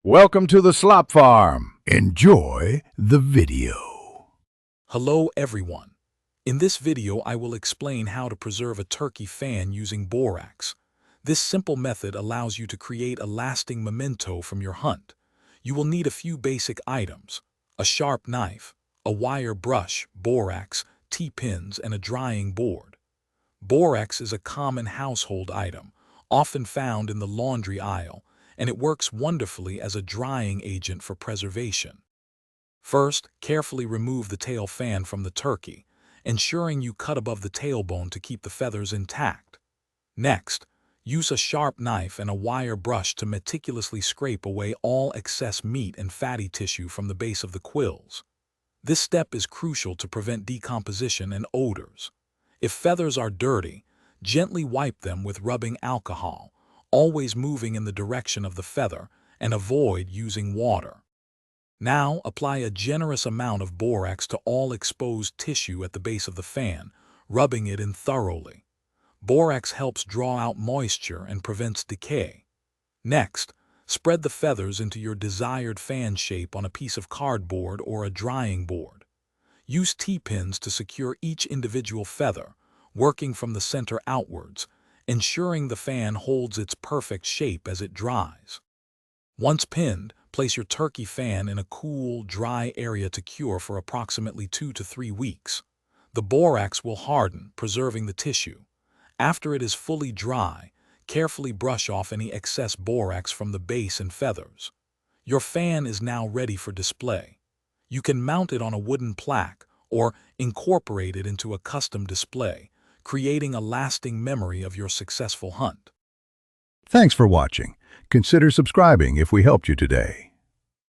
Welcome to the Slop Farm. Enjoy the video. Hello everyone. In this video I will explain how to preserve a turkey fan using borax. This simple method allows you to create a lasting memento from your hunt. You will need a few basic items: a sharp knife, a wire brush, borax, T-pins, and a drying board. Borax is a common household item, often found in the laundry aisle, and it works wonderfully as a drying agent for preservation. First, carefully remove the tail fan from the turkey, ensuring you cut above the tailbone to keep the feathers intact. Next, use a sharp knife and a wire brush to meticulously scrape away all excess meat and fatty tissue from the base of the quills. This step is crucial to prevent decomposition and odors. If feathers are dirty, gently wipe them with rubbing alcohol, always moving in the direction of the feather, and avoid using water. Now, apply a generous amount of borax to all exposed tissue at the base of the fan, rubbing it in thoroughly. Borax helps draw out moisture and prevents decay. Next, spread the feathers into your desired fan shape on a piece of cardboard or a drying board. Use T-pins to secure each individual feather, working from the center outwards, ensuring the fan holds its perfect shape as it dries. Once pinned, place your turkey fan in a cool, dry area to cure for approximately 2 to 3 weeks. The borax will harden, preserving the tissue. After it is fully dry, carefully brush off any excess borax from the base and feathers. Your fan is now ready for display. You can mount it on a wooden plaque or incorporate it into a custom display, creating a lasting memory of your successful hunt. Thanks for watching. Consider subscribing if we helped you today.